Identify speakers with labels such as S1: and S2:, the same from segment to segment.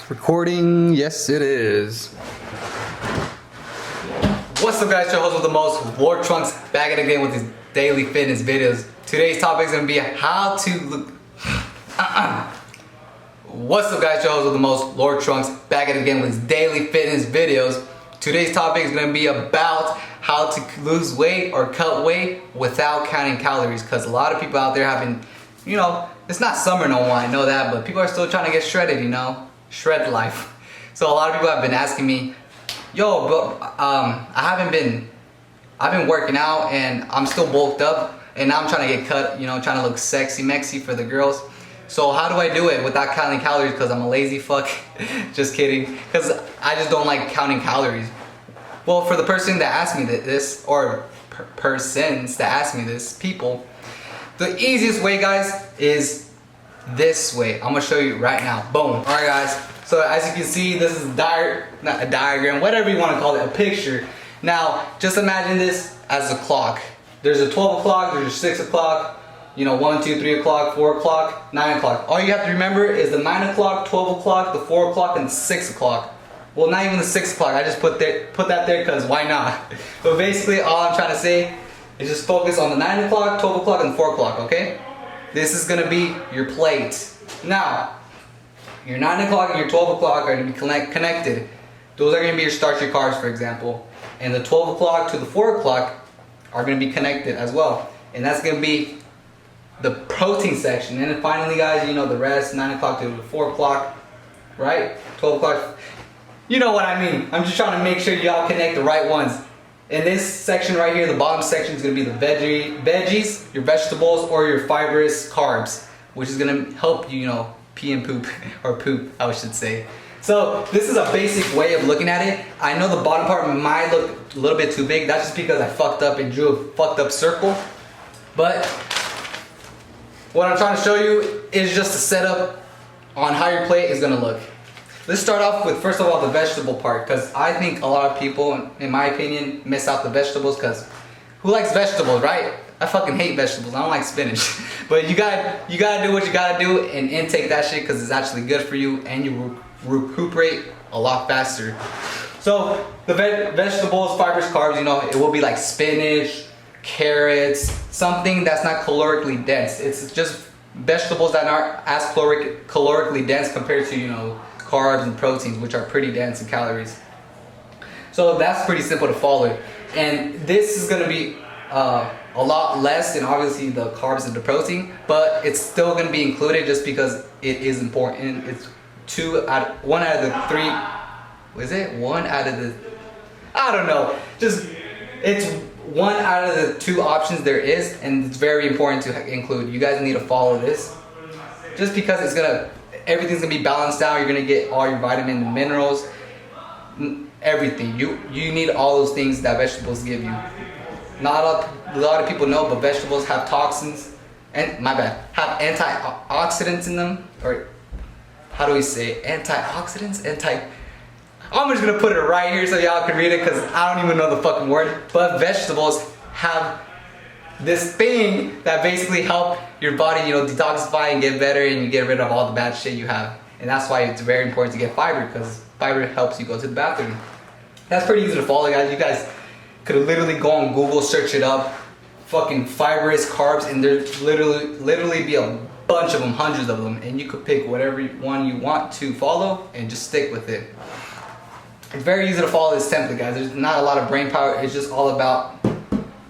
S1: Recording, yes it is. What's up guys, your host with the most, Lord Trunks, back at it again with his daily fitness videos. Today's topic is going to be how to look... What's up guys, your host with the most, Lord Trunks, back at it again with his daily fitness videos. Today's topic is going to be about how to lose weight or cut weight without counting calories. Because a lot of people out there have been, you know, it's not summer no more, I know that, but people are still trying to get shredded, you know. Shred life. So a lot of people have been asking me, yo, bro, I've been working out and I'm still bulked up and now I'm trying to get cut, you know, trying to look sexy mexy for the girls. So how do I do it without counting calories? Because I'm a lazy fuck. Just kidding. Because I just don't like counting calories. Well, for the person that asked me this, or persons that asked me this, people, the easiest way, guys, is this way. I'm gonna show you right now. Boom. All right, guys. So as you can see, this is not a diagram, whatever you want to call it, a picture. Now, just imagine this as a clock. There's a 12 o'clock, there's a 6 o'clock, you know, 1, 2, 3 o'clock, 4 o'clock, 9 o'clock. All you have to remember is the 9 o'clock, 12 o'clock, the 4 o'clock, and 6 o'clock. Well, not even the 6 o'clock. I just put that there because why not? But basically, all I'm trying to say is just focus on the 9 o'clock, 12 o'clock, and 4 o'clock, okay? This is gonna be your plate. Now, your 9 o'clock and your 12 o'clock are gonna be connected. Those are gonna be your starch, your carbs, for example. And the 12 o'clock to the 4 o'clock are gonna be connected as well. And that's gonna be the protein section. And then finally, guys, you know the rest, 9 o'clock to the 4 o'clock, right? 12 o'clock. You know what I mean. I'm just trying to make sure y'all connect the right ones. In this section right here, the bottom section is going to be the veggies, your vegetables, or your fibrous carbs, which is going to help you, you know, pee and poop, or poop, I should say. So this is a basic way of looking at it. I know the bottom part might look a little bit too big. That's just because I fucked up and drew a fucked up circle. But what I'm trying to show you is just a setup on how your plate is going to look. Let's start off with, first of all, the vegetable part, because I think a lot of people, in my opinion, miss out the vegetables, because who likes vegetables, right? I fucking hate vegetables. I don't like spinach. But you gotta do what you gotta do and intake that shit, because it's actually good for you and you recuperate a lot faster. So the vegetables, fibers, carbs, you know, it will be like spinach, carrots, something that's not calorically dense. It's just vegetables that aren't as calorically dense compared to, you know, carbs and proteins, which are pretty dense in calories. So that's pretty simple to follow. And this is going to be a lot less than obviously the carbs and the protein, but it's still going to be included just because it is important. It's one out of the three. Was it one out of the? I don't know. Just it's one out of the two options there is, and it's very important to include. You guys need to follow this, just because it's gonna. Everything's gonna be balanced out. You're gonna get all your vitamins and minerals, everything. You need all those things that vegetables give you. Not a lot of people know, but vegetables have toxins, and have antioxidants in them, or how do we say antioxidants? I'm just gonna put it right here so y'all can read it because I don't even know the fucking word. But vegetables have this thing that basically help your body, you know, detoxify and get better, and you get rid of all the bad shit you have. And that's why it's very important to get fiber, because fiber helps you go to the bathroom. That's pretty easy to follow, guys. You guys could literally go on Google, search it up, fucking fibrous carbs, and there's literally be a bunch of them, hundreds of them, and you could pick whatever one you want to follow and just stick with it. It's very easy to follow this template, guys. There's not a lot of brain power. It's just all about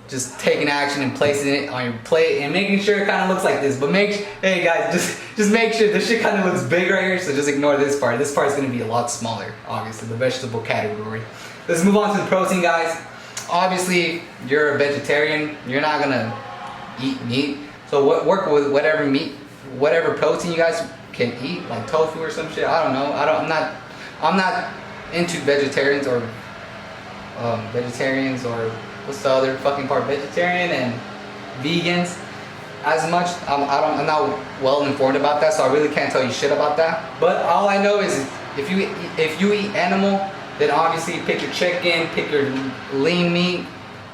S1: just taking action and placing it on your plate and making sure it kind of looks like this. But hey guys, just make sure this shit kind of looks big right here, so just ignore this part. This part is going to be a lot smaller, obviously, the vegetable category. Let's move on to the protein, guys. Obviously, you're a vegetarian. You're not going to eat meat. So work with whatever meat, whatever protein you guys can eat, like tofu or some shit. I don't know. I'm not into vegetarians or what's the other fucking part? Vegetarian and vegans as much. I'm not well informed about that, so I really can't tell you shit about that. But all I know is if you eat animal, then obviously pick your chicken, pick your lean meat,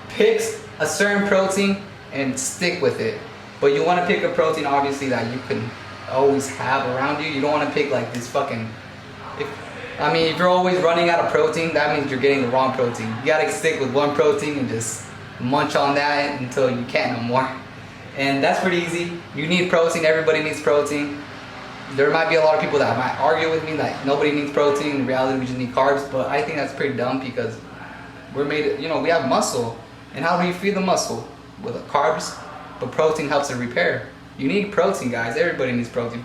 S1: pick a certain protein and stick with it. But you want to pick a protein obviously that you can always have around you. You don't want to pick like this fucking If you're always running out of protein, that means you're getting the wrong protein. You gotta stick with one protein and just munch on that until you can't no more. And that's pretty easy. You need protein, everybody needs protein. There might be a lot of people that might argue with me that nobody needs protein, in reality we just need carbs, but I think that's pretty dumb because we're made, we have muscle. And how do you feed the muscle? With carbs, but protein helps it repair. You need protein, guys. Everybody needs protein.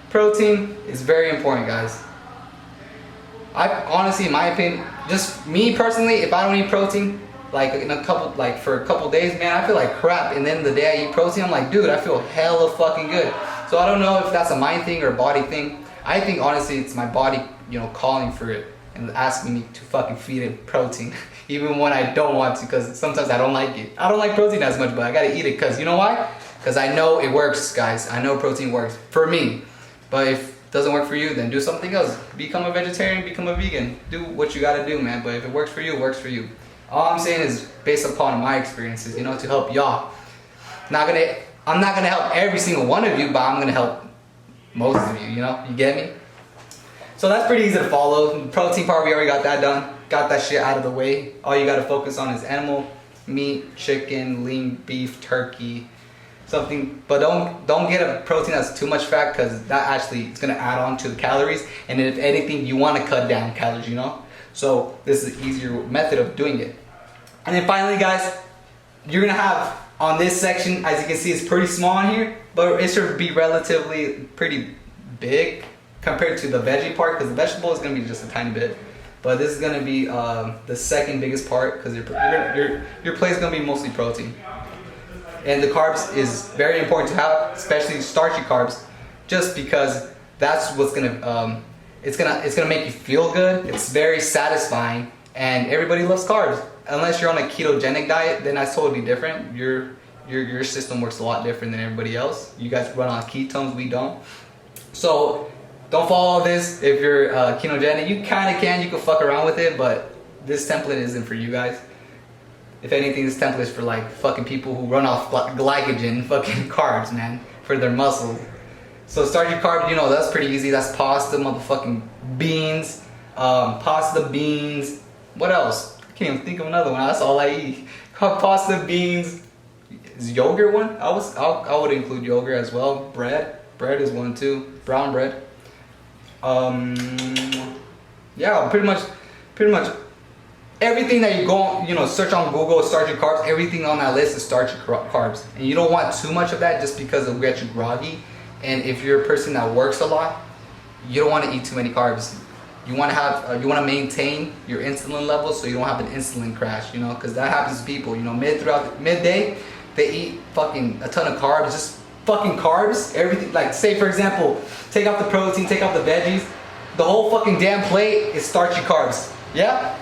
S1: Protein is very important, guys. I honestly, in my opinion, just me personally, if I don't eat protein, for a couple days, man, I feel like crap. And then the day I eat protein, I'm like, dude, I feel hella fucking good. So I don't know if that's a mind thing or a body thing. I think honestly, it's my body, calling for it and asking me to fucking feed it protein, even when I don't want to, because sometimes I don't like it. I don't like protein as much, but I gotta eat it, because you know why? Because I know it works, guys. I know protein works for me. But if it doesn't work for you, then do something else. Become a vegetarian, become a vegan. Do what you gotta do, man. But if it works for you, it works for you. All I'm saying is based upon my experiences, to help y'all. I'm not gonna help every single one of you, but I'm gonna help most of you, You get me? So that's pretty easy to follow. The protein part, we already got that done. Got that shit out of the way. All you gotta focus on is animal meat, chicken, lean beef, turkey, something. But don't get a protein that's too much fat, because that actually is gonna add on to the calories. And if anything, you wanna cut down calories, So this is an easier method of doing it. And then finally, guys, you're gonna have on this section, as you can see, it's pretty small in here, but it should be relatively pretty big compared to the veggie part, because the vegetable is going to be just a tiny bit. But this is going to be the second biggest part, because your plate is going to be mostly protein. And the carbs is very important to have, especially starchy carbs, just because that's what's going to it's gonna make you feel good. It's very satisfying, and everybody loves carbs. Unless you're on a ketogenic diet, then that's totally different. Your system works a lot different than everybody else. You guys run on ketones, we don't. So don't follow this if you're ketogenic. You kind of can, you can fuck around with it, but this template isn't for you guys. If anything, this template is for fucking people who run off glycogen, fucking carbs, man, for their muscles. So starchy carb, that's pretty easy. That's pasta, motherfucking beans, pasta, beans. What else? I can't even think of another one. That's all I eat. Pasta, beans. Is yogurt one? I would include yogurt as well. Bread is one too. Brown bread. Yeah, pretty much everything that you go, search on Google, starchy carbs. Everything on that list is starchy carbs, and you don't want too much of that just because it'll get you groggy. And if you're a person that works a lot, you don't want to eat too many carbs. You want to maintain your insulin levels so you don't have an insulin crash, because that happens to people. Midday, they eat fucking a ton of carbs, just fucking carbs. Everything, say for example, take out the protein, take out the veggies, the whole fucking damn plate is starchy carbs. Yeah.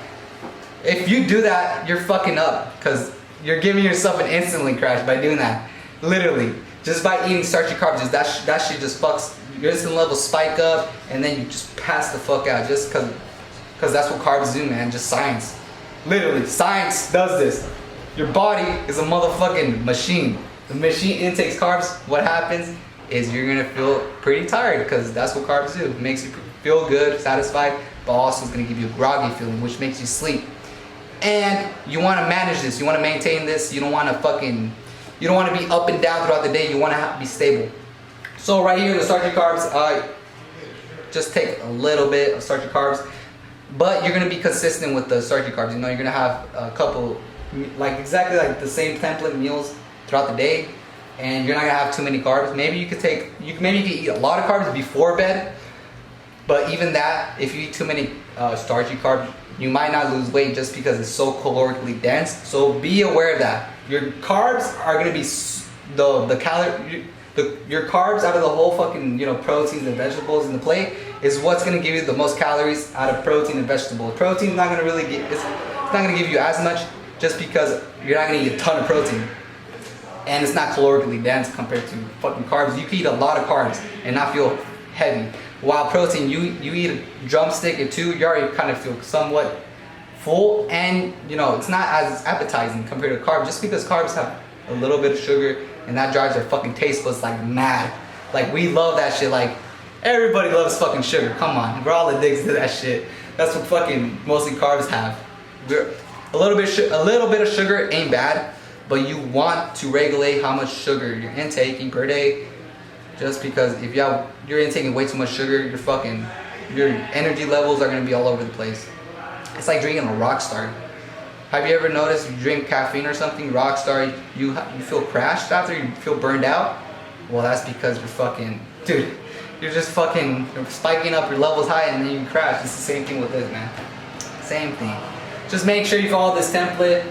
S1: If you do that, you're fucking up, because you're giving yourself an insulin crash by doing that. Literally. Just by eating starchy carbs, that shit just fucks, your insulin levels spike up, and then you just pass the fuck out, just because that's what carbs do, man. Just science. Literally, science does this. Your body is a motherfucking machine. The machine intakes carbs. What happens is you're gonna feel pretty tired, because that's what carbs do. It makes you feel good, satisfied, but also it's gonna give you a groggy feeling, which makes you sleep. And you want to manage this. You want to maintain this. You don't want to be up and down throughout the day. You want to be stable. So right here, the starchy carbs, just take a little bit of starchy carbs, but you're going to be consistent with the starchy carbs. You're going to have a couple, exactly like the same template meals throughout the day, and you're not going to have too many carbs. Maybe you could eat a lot of carbs before bed, but even that, if you eat too many starchy carbs, you might not lose weight just because it's so calorically dense. So be aware of that. Your carbs are going to be your carbs out of the whole fucking proteins and vegetables in the plate is what's going to give you the most calories out of protein and vegetables. Protein's not going to really it's not going to give you as much, just because you're not going to eat a ton of protein, and it's not calorically dense compared to fucking carbs. You can eat a lot of carbs and not feel heavy. While protein, you eat a drumstick or two, you already kind of feel somewhat full, and it's not as appetizing compared to carbs, just because carbs have a little bit of sugar, and that drives their fucking taste buds like mad. We love that shit. Everybody loves fucking sugar. Come on, we're all addicted to that shit. That's what fucking mostly carbs have. A little bit of sugar ain't bad, but you want to regulate how much sugar you're intaking per day. Just because if you're intaking way too much sugar, your energy levels are gonna be all over the place. It's like drinking a Rockstar. Have you ever noticed you drink caffeine or something, Rockstar, you feel crashed after, you feel burned out? Well, that's because you're just fucking spiking up your levels high and then you crash. It's the same thing with this, man. Same thing. Just make sure you follow this template.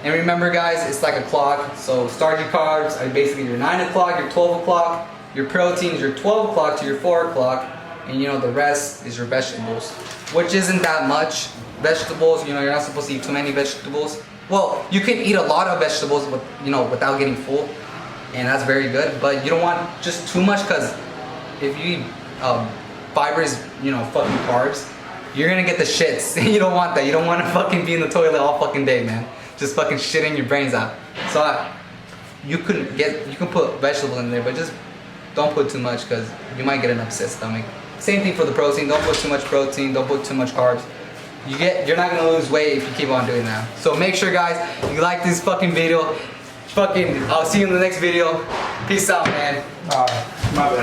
S1: And remember guys, it's like a clock. So start your carbs are basically your 9 o'clock, your 12 o'clock. Your proteins, your 12 o'clock to your 4 o'clock. And the rest is your vegetables. Which isn't that much. Vegetables, you're not supposed to eat too many vegetables. Well, you can eat a lot of vegetables without getting full. And that's very good. But you don't want just too much, because if you eat fibers, fucking carbs, you're gonna get the shits. You don't want that. You don't want to fucking be in the toilet all fucking day, man. Just fucking shitting your brains out. So you can put vegetables in there, but just don't put too much, because you might get an upset stomach. Same thing for the protein. Don't put too much protein. Don't put too much carbs. You're not gonna lose weight if you keep on doing that. So make sure, guys, you like this fucking video. I'll see you in the next video. Peace out, man.
S2: Alright, my bad.